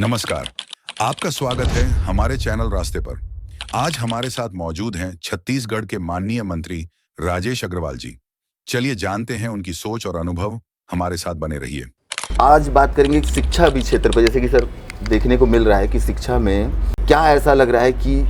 नमस्कार, आपका स्वागत है हमारे चैनल रास्ते पर। आज हमारे साथ मौजूद हैं छत्तीसगढ़ के माननीय मंत्री राजेश अग्रवाल जी। चलिए जानते हैं उनकी सोच और अनुभव। हमारे साथ बने रहिए। आज बात करेंगे शिक्षा भी क्षेत्र पर। जैसे कि सर देखने को मिल रहा है कि शिक्षा में क्या ऐसा लग रहा है कि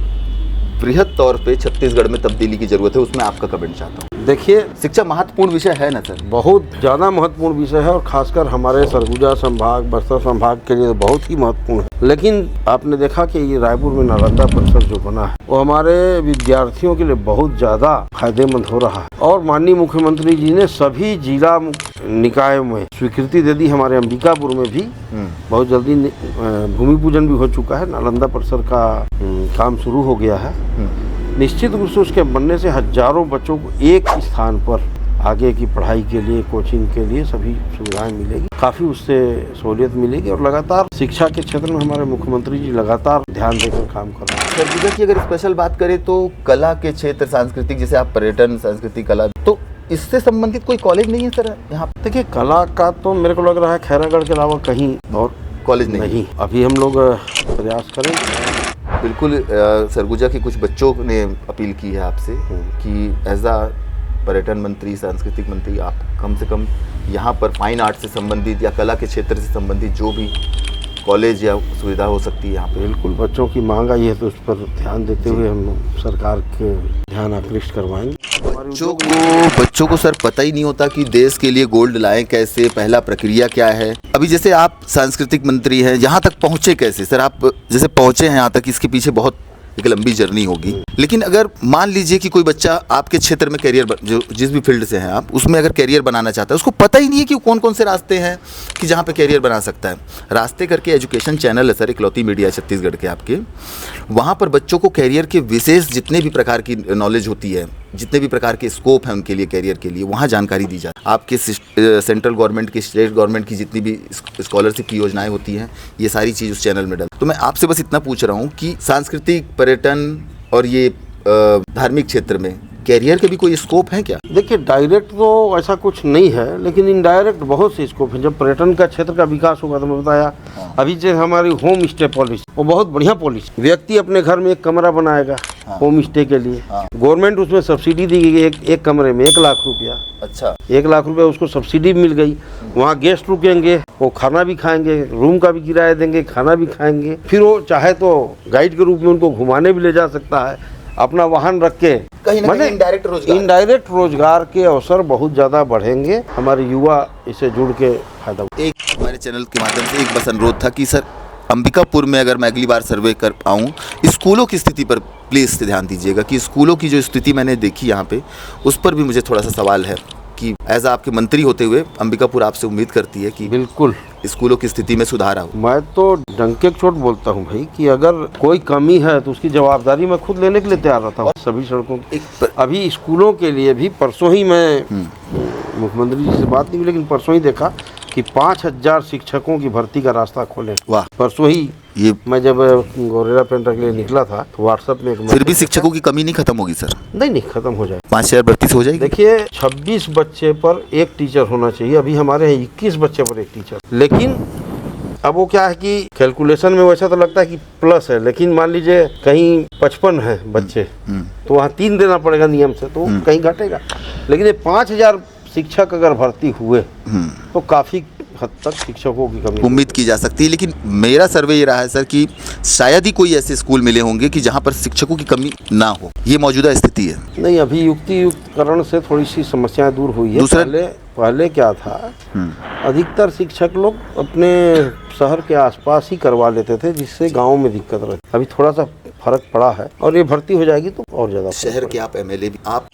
बृहद तौर पे छत्तीसगढ़ में तब्दीली की जरूरत है, उसमें आपका कमेंट चाहता हूँ। देखिए, शिक्षा महत्वपूर्ण विषय है ना सर? बहुत ज़्यादा महत्वपूर्ण विषय है और खासकर हमारे सरगुजा संभाग, बस्तर संभाग के लिए बहुत ही महत्वपूर्ण है। लेकिन आपने देखा कि ये रायपुर में नालंदा परिसर जो बना है वो हमारे विद्यार्थियों के लिए बहुत ज़्यादा फायदेमंद हो रहा है। और माननीय मुख्यमंत्री जी ने सभी जिला निकायों में स्वीकृति दे दी। हमारे अंबिकापुर में भी बहुत जल्दी भूमि पूजन भी हो चुका है। नालंदा परिसर का काम शुरू हो गया है। निश्चित रूप से उसके बनने से हजारों बच्चों को एक स्थान पर आगे की पढ़ाई के लिए, कोचिंग के लिए सभी सुविधाएं मिलेगी। काफ़ी उससे सहूलियत मिलेगी और लगातार शिक्षा के क्षेत्र में हमारे मुख्यमंत्री जी लगातार ध्यान देकर काम कर रहे हैं। सरगुजा की अगर स्पेशल बात करें तो कला के क्षेत्र, सांस्कृतिक, जैसे आप पर्यटन, संस्कृति, कला, तो इससे संबंधित कोई कॉलेज नहीं है सर यहाँ? देखिए, कला का तो मेरे को लग रहा है खैरागढ़ के अलावा कहीं और कॉलेज नहीं। अभी हम लोग प्रयास करें। बिल्कुल। सरगुजा के कुछ बच्चों ने अपील की है आपसे कि एज आ पर्यटन मंत्री, सांस्कृतिक मंत्री, आप कम से कम यहाँ पर फाइन आर्ट से संबंधित या कला के क्षेत्र से संबंधित जो भी कॉलेज या सुविधा हो सकती है यहाँ पे। बिल्कुल, बच्चों की मांग आई है तो उस पर ध्यान देते हुए हम सरकार के ध्यान आकृष्ट करवाएंगे। बच्चों को सर पता ही नहीं होता कि देश के लिए गोल्ड लाएं कैसे, पहला प्रक्रिया क्या है। अभी जैसे आप सांस्कृतिक मंत्री हैं, यहाँ तक पहुँचे कैसे सर? आप जैसे पहुँचे हैं यहाँ तक, इसके पीछे बहुत एक लंबी जर्नी होगी। लेकिन अगर मान लीजिए कि कोई बच्चा आपके क्षेत्र में करियर, जो जिस भी फील्ड से हैं आप, उसमें अगर करियर बनाना चाहता है, उसको पता ही नहीं है कि कौन कौन से रास्ते हैं कि जहाँ पे करियर बना सकता है। रास्ते करके एजुकेशन चैनल है सर, इकलौती मीडिया छत्तीसगढ़ के आपके। वहाँ पर बच्चों को करियर के विशेष जितने भी प्रकार की नॉलेज होती है, जितने भी प्रकार के स्कोप हैं उनके लिए, करियर के लिए, वहाँ जानकारी दी जाती है। आपके सेंट्रल गवर्नमेंट की, स्टेट गवर्नमेंट की जितनी भी स्कॉलरशिप की योजनाएं होती हैं, ये सारी चीज़ उस चैनल में डल। तो मैं आपसे बस इतना पूछ रहा हूँ कि सांस्कृतिक, पर्यटन और ये धार्मिक क्षेत्र में कैरियर के भी कोई स्कोप है क्या? देखिए, डायरेक्ट तो ऐसा कुछ नहीं है, लेकिन इनडायरेक्ट बहुत से स्कोप है। जब पर्यटन का क्षेत्र का विकास होगा तो मैं बताया, अभी जो हमारी होम स्टे पॉलिसी, वो बहुत बढ़िया पॉलिसी। व्यक्ति अपने घर में एक कमरा बनाएगा होम स्टे के लिए। गवर्नमेंट उसमें सब्सिडी दी गई, एक कमरे में 1 लाख रुपया। अच्छा, 1 लाख रुपया उसको सब्सिडी मिल गई। वहाँ गेस्ट रुकेंगे, वो खाना भी खाएंगे, रूम का भी किराया देंगे, खाना भी खाएंगे। फिर वो चाहे तो गाइड के रूप में उनको घुमाने भी ले जा सकता है, अपना वाहन रख के। कहीं ना कहीं इनडायरेक्ट रोजगार के अवसर बहुत ज़्यादा बढ़ेंगे। हमारे युवा इससे जुड़ के फायदा। एक हमारे चैनल के माध्यम से एक बस अनुरोध था कि सर अंबिकापुर में अगर मैं अगली बार सर्वे कर पाऊँ, स्कूलों की स्थिति पर प्लीज़ ध्यान दीजिएगा कि स्कूलों की जो स्थिति मैंने देखी यहाँ पे, उस पर भी मुझे थोड़ा सा सवाल है कि एज आपके मंत्री होते हुए अंबिकापुर आपसे उम्मीद करती है कि बिल्कुल स्कूलों की स्थिति में सुधार हो। मैं तो डंके चोट बोलता हूँ भाई कि अगर कोई कमी है तो उसकी जवाबदारी मैं खुद लेने के लिए तैयार रहता हूँ। सभी सड़कों अभी स्कूलों के लिए भी परसों ही मैं मुख्यमंत्री जी से बात नहीं हुई, लेकिन परसों ही देखा कि 5000 शिक्षकों की भर्ती का रास्ता खोले। वाह! परसों ही ये मैं जब गोरेला पेंटर के लिए निकला था तो व्हाट्सएप में फिर भी शिक्षकों की कमी नहीं खत्म होगी सर? नहीं, खत्म हो जाए। 5000 भर्ती से हो जाएगी। देखिए, 26 बच्चे पर एक टीचर होना चाहिए। अभी हमारे यहाँ 21 बच्चे पर एक टीचर। लेकिन अब वो क्या है कि कैलकुलेशन में वैसा तो लगता है कि प्लस है, लेकिन मान लीजिए कहीं 55 है बच्चे तो वहाँ 3 देना पड़ेगा नियम से, तो कहीं घटेगा। लेकिन ये 5000 शिक्षक अगर भर्ती हुए तो काफ़ी हद तक शिक्षकों की कमी उम्मीद की जा सकती है। लेकिन मेरा सर्वे ये रहा है सर कि शायद ही कोई ऐसे स्कूल मिले होंगे कि जहाँ पर शिक्षकों की कमी ना हो। ये मौजूदा स्थिति है। नहीं, अभी युक्तिकरण से थोड़ी सी समस्याएं दूर हुई है। पहले क्या था, अधिकतर शिक्षक लोग अपने शहर के आसपास ही करवा लेते थे, जिससे गाँव में दिक्कत रहती। अभी थोड़ा सा फर्क पड़ा है और ये भर्ती हो जाएगी तो और ज़्यादा। शहर के आप एमएलए भी, आप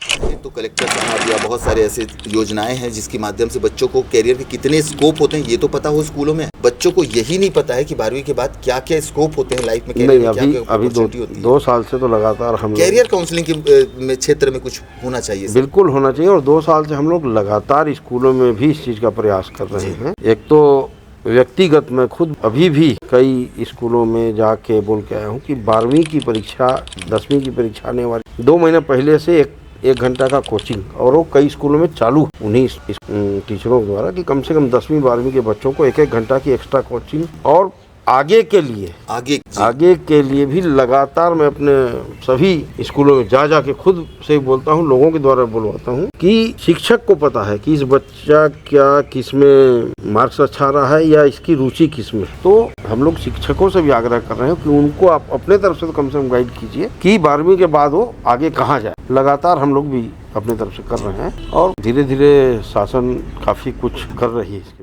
तो कलेक्टर साहब, या बहुत सारे ऐसे योजनाएं हैं जिसके माध्यम से बच्चों को कैरियर के कितने स्कोप होते हैं ये तो पता हो स्कोलों में। बच्चों को यही नहीं पता है कि 12वीं के बाद क्या क्या स्कोप होते हैं लाइफ में। नहीं, अभी 2 साल से तो लगातार हम कैरियर काउंसलिंग के क्षेत्र में कुछ होना चाहिए। बिल्कुल होना चाहिए। और 2 साल से हम लोग लगातार स्कूलों में भी इस चीज़ का प्रयास कर रहे हैं। एक तो व्यक्तिगत मैं खुद अभी भी कई स्कूलों में जाके बोल के आया हूँ कि 12वीं की परीक्षा, 10वीं की परीक्षा आने वाली 2 महीने पहले से एक घंटा का कोचिंग, और वो कई स्कूलों में चालू उन्हीं टीचरों द्वारा कि कम से कम 10वीं 12वीं के बच्चों को 1 घंटा की एक्स्ट्रा कोचिंग और आगे के लिए आगे के लिए भी लगातार मैं अपने सभी स्कूलों में जा के खुद से बोलता हूँ, लोगों के द्वारा बोलवाता हूँ कि शिक्षक को पता है कि इस बच्चा क्या किसमें मार्क्स अच्छा रहा है या इसकी रुचि किसमें। तो हम लोग शिक्षकों से भी आग्रह कर रहे हैं कि उनको आप अपने तरफ से तो कम गाइड कीजिए कि 12वीं के बाद वो आगे कहाँ जाए। लगातार हम लोग भी अपने तरफ से कर रहे हैं और धीरे धीरे शासन काफ़ी कुछ कर रही है।